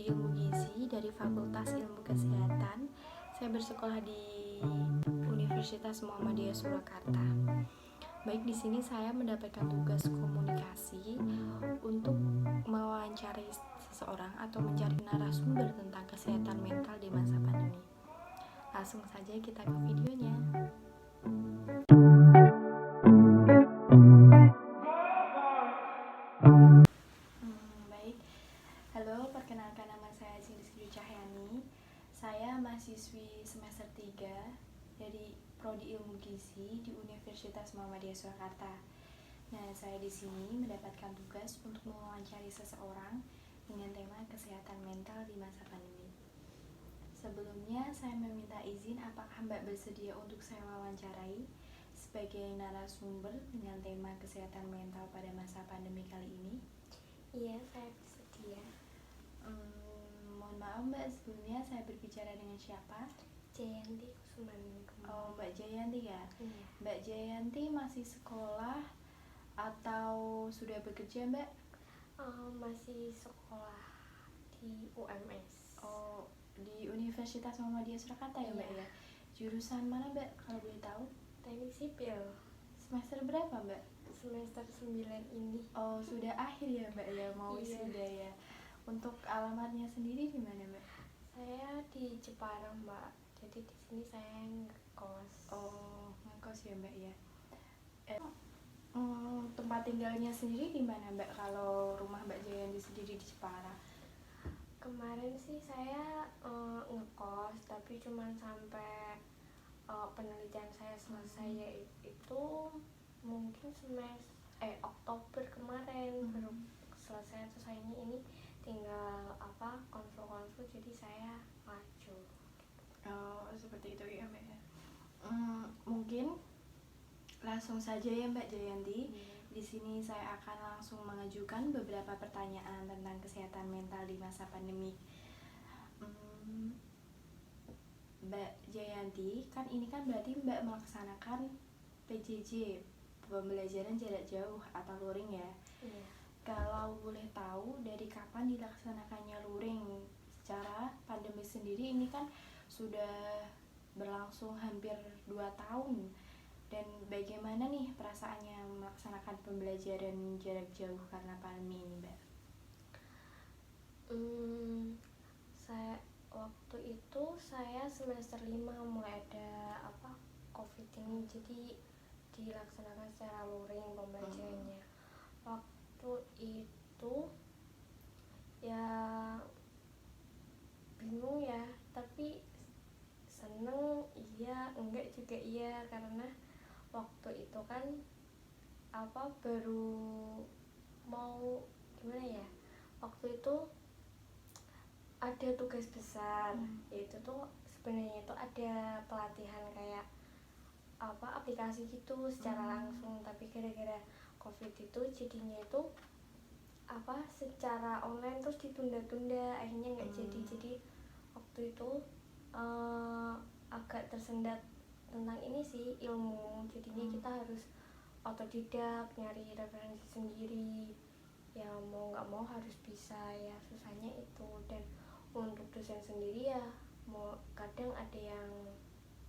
Prodi Ilmu Gizi dari Fakultas Ilmu Kesehatan. Saya bersekolah di Universitas Muhammadiyah Surakarta. Baik, di sini saya mendapatkan tugas komunikasi untuk mewawancarai seseorang atau mencari narasumber tentang kesehatan mental di masa pandemi. Langsung saja kita ke videonya. Baik, halo, perkenalkan nama saya Rizky Cahyani. Saya mahasiswi semester 3 dari Prodi Ilmu Gizi di Universitas Muhammadiyah Surakarta. Nah, saya di sini mendapatkan tugas untuk mewawancari seseorang dengan tema kesehatan mental di masa pandemi. Sebelumnya, saya meminta izin apakah Mbak bersedia untuk saya wawancarai sebagai narasumber dengan tema kesehatan mental pada masa pandemi kali ini? Iya, saya bersedia. Mohon maaf Mbak, sebelumnya saya berbicara dengan siapa? Jayanti Kusumani. Oh, Mbak Jayanti ya? Iya. Mbak Jayanti masih sekolah atau sudah bekerja Mbak? Masih sekolah di UMS. Oh, di Universitas Muhammadiyah Surakarta ya Mbak Iya. ya? Jurusan mana Mbak kalau boleh tahu? Teknik sipil. Semester berapa Mbak? Semester 9 ini. Oh, sudah akhir ya Mbak ya, mau Iya. wisuda ya. Untuk alamatnya sendiri di mana Mbak? Saya di Jepara, Mbak. Jadi di sini saya ngekos. Oh, ngekos ya Mbak ya. Tempat tinggalnya sendiri di mana Mbak kalau rumah Mbak Jayanti sendiri di Jepara? Kemarin sih saya ngekos, tapi cuman sampai penelitian saya selesai itu mungkin Oktober kemarin baru selesai. Terus saya ini tinggal konsul-konsul, jadi saya maju. Oh, seperti itu ya Mbak ya. Mungkin langsung saja ya Mbak Jayanti. Di sini saya akan langsung mengajukan beberapa pertanyaan tentang kesehatan mental di masa pandemi. Mbak Jayanti, kan ini kan berarti Mbak melaksanakan PJJ, pembelajaran jarak jauh atau luring ya. Iya. Kalau boleh tahu dari kapan dilaksanakannya luring? Secara pandemi sendiri ini kan sudah berlangsung hampir 2 tahun. Dan bagaimana nih perasaannya melaksanakan pembelajaran jarak jauh karena pandemi ini, Mbak? Waktu itu saya semester 5 mulai ada COVID ini, jadi dilaksanakan secara luring pembelajarannya. Waktu itu ya bingung ya, tapi seneng iya, enggak juga iya, karena waktu itu kan baru mau gimana ya, waktu itu ada tugas besar. Itu tuh sebenarnya itu ada pelatihan kayak aplikasi gitu secara langsung, tapi gara-gara COVID itu jadinya itu secara online terus ditunda-tunda, akhirnya nggak jadi waktu itu agak tersendat tentang ini sih, ilmu. Jadinya kita harus otodidak, nyari referensi sendiri, ya mau nggak mau harus bisa, ya susahnya itu. Dan untuk dosen sendiri ya kadang ada yang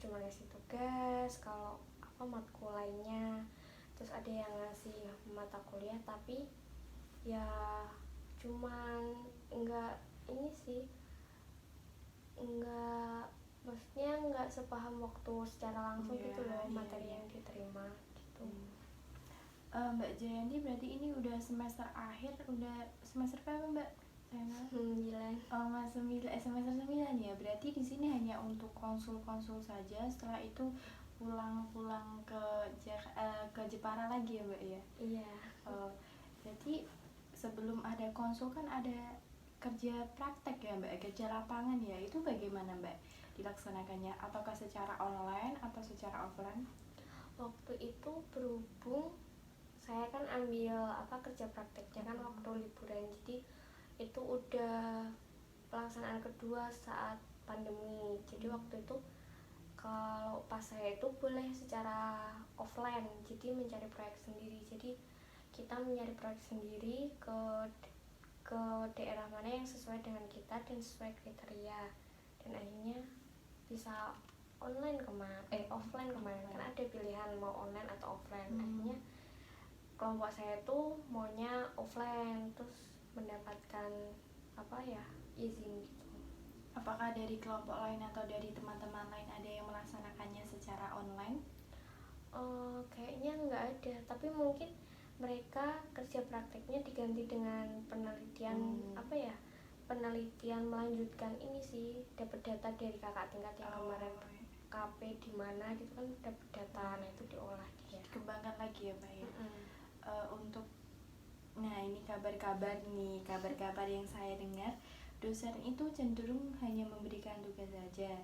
cuma ngasih tugas kalau matkul lainnya, terus ada yang ngasih mata kuliah tapi ya cuman enggak ini sih, enggak, maksudnya enggak sepaham waktu secara langsung gitu loh, materi yang diterima gitu. Mbak Jayanti berarti ini udah semester akhir, udah semester berapa Mbak? 9. Semester 9 ya. Berarti di sini hanya untuk konsul-konsul saja. Setelah itu pulang ke Jepara lagi ya Mbak ya? Iya. Jadi sebelum ada konsul kan ada kerja praktek ya Mbak, kerja lapangan ya. Itu bagaimana Mbak dilaksanakannya? Ataukah secara online atau secara offline? Waktu itu berhubung saya kan ambil kerja prakteknya kan waktu liburan, jadi itu udah pelaksanaan kedua saat pandemi. Jadi waktu itu kalau pas saya itu boleh secara offline, jadi mencari proyek sendiri. Jadi kita mencari proyek sendiri ke ke daerah mana yang sesuai dengan kita dan sesuai kriteria, dan akhirnya bisa offline kemarin kan ada pilihan mau online atau offline. Akhirnya kelompok saya tuh maunya offline, terus mendapatkan izin gitu. Apakah dari kelompok lain atau dari teman-teman lain ada yang melaksanakannya secara online? Kayaknya nggak ada, tapi mungkin mereka kerja prakteknya diganti dengan penelitian penelitian melanjutkan ini sih, dapat data dari kakak tingkat yang kemarin KP di mana gitu kan, dapat data, nah itu diolah dia. Dikembangkan lagi ya Mbak ya. Ini kabar-kabar yang saya dengar, dosen itu cenderung hanya memberikan tugas saja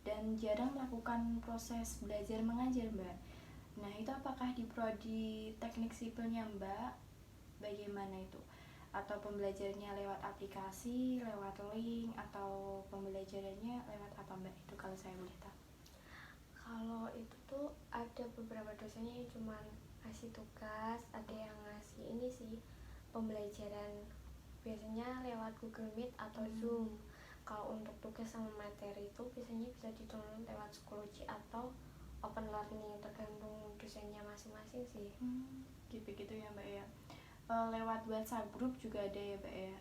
dan jarang melakukan proses belajar mengajar Mbak. Nah itu apakah di prodi teknik sipilnya Mbak bagaimana itu? Atau pembelajarannya lewat aplikasi, lewat link, atau pembelajarannya lewat apa Mbak? Itu kalau saya boleh tahu. Kalau itu tuh ada beberapa dosennya yang cuma ngasih tugas, ada yang ngasih ini sih pembelajaran biasanya lewat Google Meet atau Zoom. Kalau untuk tugas sama materi itu biasanya bisa dituntun lewat Schoology atau Open Learning, tergantung dosennya masing-masing sih. Gitu ya Mbak ya. Lewat WhatsApp grup juga ada ya Mbak ya?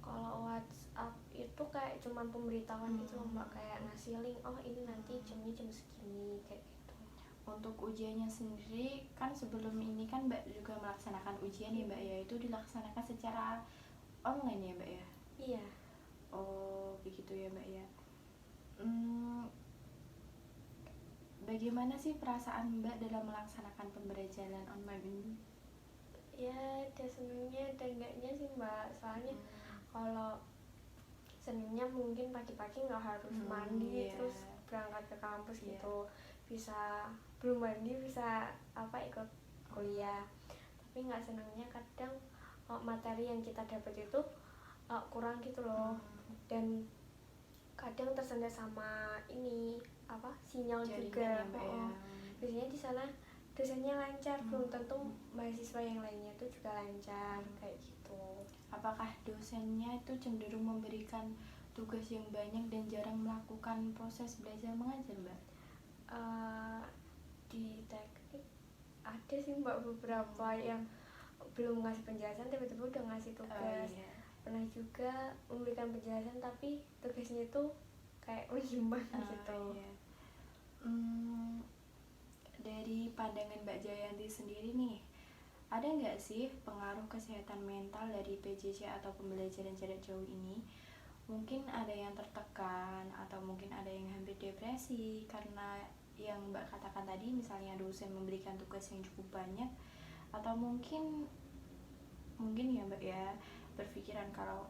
Kalau WhatsApp itu kayak cuman pemberitahuan gitu Mbak, kayak ngasih link, ini nanti jamnya jam segini, kayak gitu. Untuk ujiannya sendiri kan sebelum ini kan Mbak juga melaksanakan ujian ya Mbak ya, itu dilaksanakan secara online ya Mbak ya? Iya. Oh begitu ya Mbak ya. Bagaimana sih perasaan Mbak dalam melaksanakan pembelajaran online ini? Ya ada senangnya dan enggaknya sih Mbak, soalnya kalau senangnya mungkin pagi-pagi nggak harus mandi terus berangkat ke kampus gitu, bisa belum mandi bisa ikut kuliah. Tapi nggak senangnya kadang materi yang kita dapat itu kurang gitu loh, dan kadang tersendat sama sinyal juga. Biasanya di sana dosennya lancar, belum tentu mahasiswa yang lainnya itu juga lancar, kayak gitu. Apakah dosennya itu cenderung memberikan tugas yang banyak dan jarang melakukan proses belajar mengajar Mbak? Di teknik ada sih Mbak beberapa yang belum ngasih penjelasan tiba-tiba udah ngasih tugas. Pernah juga memberikan penjelasan tapi tugasnya itu kayak menyimpang gitu. Dari pandangan Mbak Jayanti sendiri nih, ada nggak sih pengaruh kesehatan mental dari PJJ atau pembelajaran jarak jauh ini? Mungkin ada yang tertekan atau mungkin ada yang hampir depresi karena yang Mbak katakan tadi, misalnya dosen memberikan tugas yang cukup banyak, atau mungkin ya Mbak ya berpikiran kalau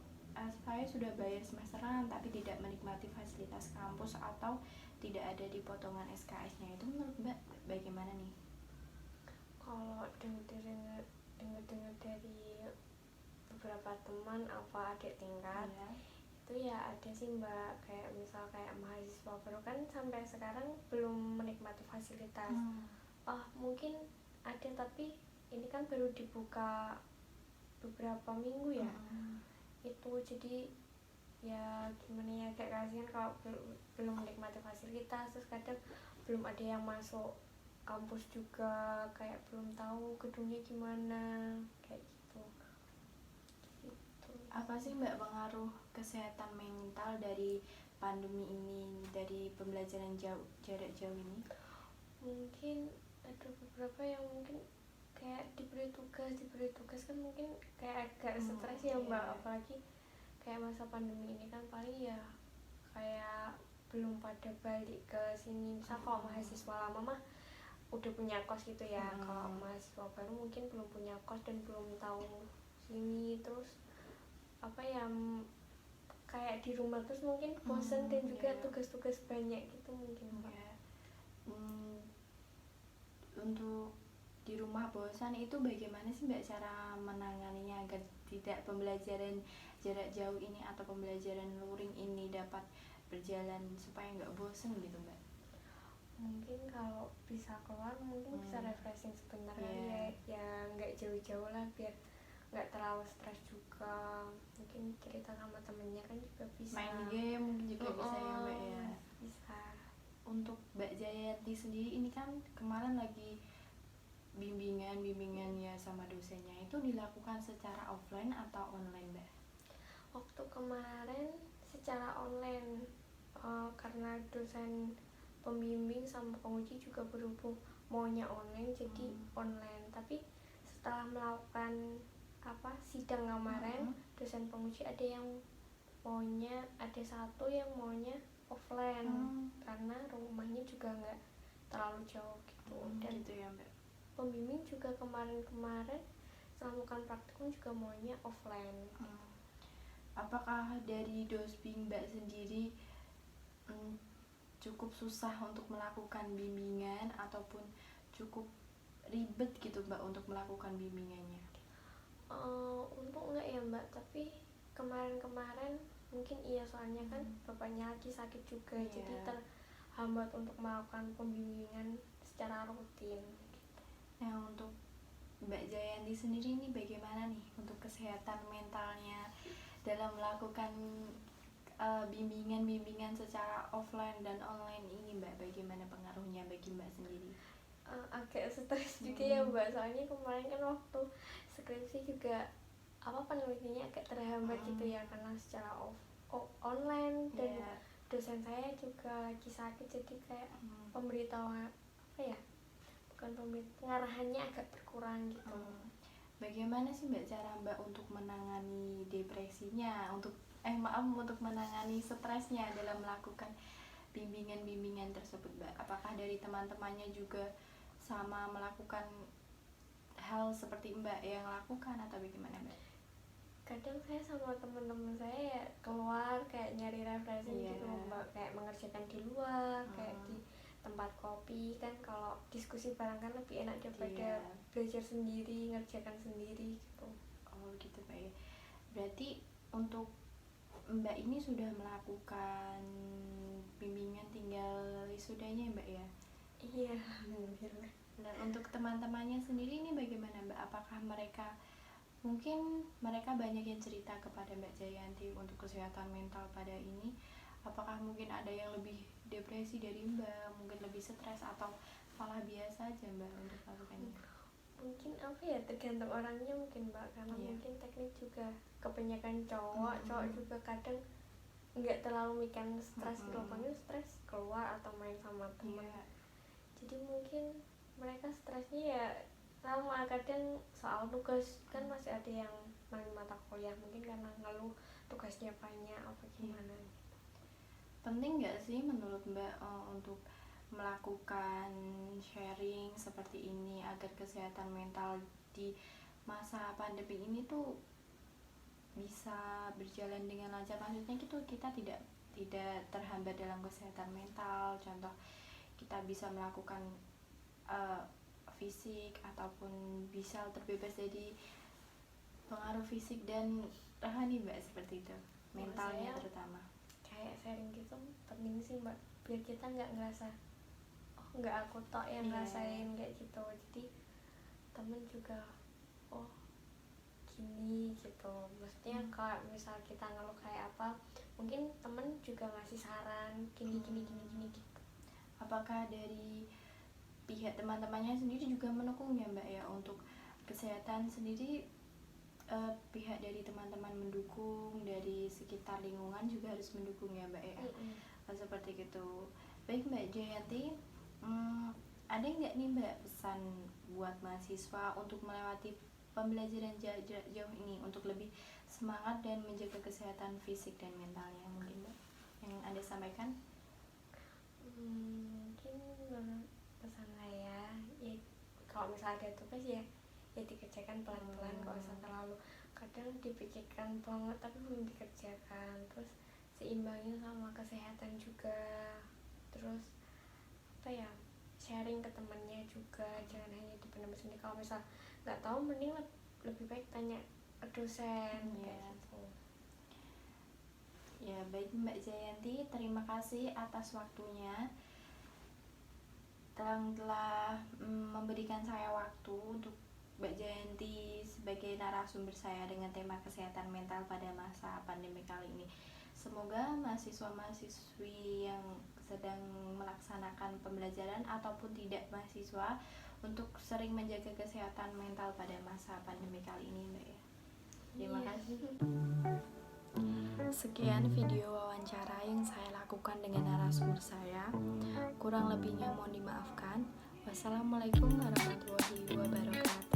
saya sudah bayar semesteran tapi tidak menikmati fasilitas kampus atau tidak ada di potongan SKS-nya. Itu menurut Mbak bagaimana nih? Kalau dengar dari beberapa teman adik tingkat, itu ya ada sih Mbak, kayak misal kayak mahasiswa baru kan sampai sekarang belum menikmati fasilitas. Mungkin ada tapi ini kan baru dibuka beberapa minggu ya. Itu jadi ya gimana ya, kayak kasihan kalau belum menikmati fasilitas, terus kadang belum ada yang masuk kampus juga, kayak belum tahu gedungnya gimana, kayak gitu. Apa sih Mbak pengaruh kesehatan mental dari pandemi ini, dari pembelajaran jarak jauh ini? Mungkin ada beberapa yang mungkin kayak diberi tugas kan mungkin kayak agak stres ya Mbak, apalagi kayak masa pandemi ini kan paling ya kayak belum pada balik ke sini. Misal kalau mahasiswa lama mah udah punya kos gitu ya, kalau mahasiswa baru mungkin belum punya kos dan belum tahu sini, terus kayak di rumah terus mungkin bosan dan juga tugas-tugas banyak gitu mungkin Mbak. Untuk di rumah bosan itu bagaimana sih Mbak cara menanganinya agar tidak pembelajaran jarak jauh ini atau pembelajaran luring ini dapat berjalan supaya nggak bosan gitu Mbak? Mungkin kalau bisa keluar mungkin bisa refreshing sebentar kali ya nggak jauh-jauh lah, biar nggak terlalu stres juga, mungkin cerita sama temennya kan juga bisa, main game mungkin juga bisa ya Mbak ya. bisa. Untuk Mbak Jayanti sendiri ini kan kemarin lagi bimbingan ya sama dosennya, itu dilakukan secara offline atau online Mbak? Waktu kemarin secara online, karena dosen pembimbing sama penguji juga berhubung maunya online jadi online. Tapi setelah melakukan sidang kemarin, dosen penguji ada yang maunya, ada satu yang maunya offline karena rumahnya juga nggak terlalu jauh gitu. Dan gitu ya Mbak. pembimbing juga kemarin setelah melakukan praktikum juga maunya offline. Apakah dari dosping Mbak sendiri cukup susah untuk melakukan bimbingan ataupun cukup ribet gitu Mbak untuk melakukan bimbingannya? Untuk enggak ya Mbak, tapi kemarin mungkin iya, soalnya kan bapaknya lagi sakit juga, jadi terhambat untuk melakukan pembimbingan secara rutin. Nah, untuk Mbak Jayanti sendiri ini bagaimana nih untuk kesehatan mentalnya dalam melakukan bimbingan secara offline dan online ini Mbak? Bagaimana pengaruhnya bagi Mbak sendiri? Agak stres juga ya Mbak, soalnya kemarin kan waktu skripsi juga penelitiannya agak terhambat gitu ya, karena secara online, dan dosen saya juga lagi sakit, jadi kayak pemberitahuan bukan pengarahannya agak berkurang gitu. Bagaimana sih Mbak cara Mbak untuk menangani depresinya, untuk menangani stresnya dalam melakukan bimbingan tersebut Mbak? Apakah dari teman-temannya juga sama melakukan hal seperti Mbak yang lakukan atau bagaimana Mbak? Kadang saya sama teman-teman saya ya keluar kayak nyari refreshing gitu Mbak, kayak mengerjakan di luar, kayak di tempat kopi kan. Kalau diskusi bareng kan lebih enak daripada belajar sendiri, ngerjakan sendiri gitu. Oh gitu Mbak ya. Berarti untuk Mbak ini sudah melakukan bimbingan, tinggal wisudanya Mbak ya? Iya, alhamdulillah. Dan untuk teman-temannya sendiri ini bagaimana Mbak? Apakah mereka banyak yang cerita kepada Mbak Jayanti untuk kesehatan mental pada ini? Apakah mungkin ada yang lebih depresi dari Mbak, mungkin lebih stres, atau malah biasa aja Mbak untuk melakukannya? Mungkin tergantung orangnya mungkin Mbak, karena mungkin teknik juga kebanyakan cowok juga kadang nggak terlalu mikirin stres, gelombangnya stres keluar atau main sama teman. Jadi mungkin mereka stresnya ya sama, kadang soal tugas kan masih ada yang main mata kuliah, mungkin karena ngeluh tugasnya banyak apa gimana. Penting nggak sih menurut Mbak untuk melakukan sharing seperti ini agar kesehatan mental di masa pandemi ini tuh bisa berjalan dengan lancar? Maksudnya gitu, kita tidak terhambat dalam kesehatan mental. Contoh, kita bisa melakukan fisik ataupun bisa terbebas dari pengaruh fisik dan rohani Mbak, seperti itu, mentalnya terutama. Kayak sharing gitu penting sih Mbak, biar kita nggak ngerasa nggak aku tok yang ngerasain kayak gitu, jadi temen juga gini gitu. Maksudnya kalau misal kita ngeluh kayak apa, mungkin temen juga ngasih saran gini gitu. Apakah dari pihak teman-temannya sendiri juga mendukungnya Mbak ya untuk kesehatan sendiri? Pihak dari teman-teman mendukung, dari sekitar lingkungan juga harus mendukung ya Mbak ya. Seperti itu. Baik Mbak Jayanti, ada nggak nih Mbak pesan buat mahasiswa untuk melewati pembelajaran jarak jauh ini untuk lebih semangat dan menjaga kesehatan fisik dan mentalnya, mungkin Mbak yang Anda sampaikan? Mungkin pesan saya ya, kalau misalnya ada tugas ya dikerjakan pelan-pelan, gak usah terlalu kadang dipikirkan banget tapi belum dikerjakan. Terus seimbangin sama kesehatan juga, terus sharing ke temannya juga, jangan hanya dipendam sendiri. Kalau misal nggak tahu, mending lebih baik tanya ke dosen. Gitu. Ya baik Mbak Jayanti, terima kasih atas waktunya, telah memberikan saya waktu untuk Mbak Jayanti sebagai narasumber saya dengan tema kesehatan mental pada masa pandemi kali ini. Semoga mahasiswa-mahasiswi yang sedang melaksanakan pembelajaran ataupun tidak mahasiswa untuk sering menjaga kesehatan mental pada masa pandemi kali ini, Mbak ya. Terima kasih. Sekian video wawancara yang saya lakukan dengan narasumber saya. Kurang lebihnya mohon dimaafkan. Wassalamualaikum warahmatullahi wabarakatuh.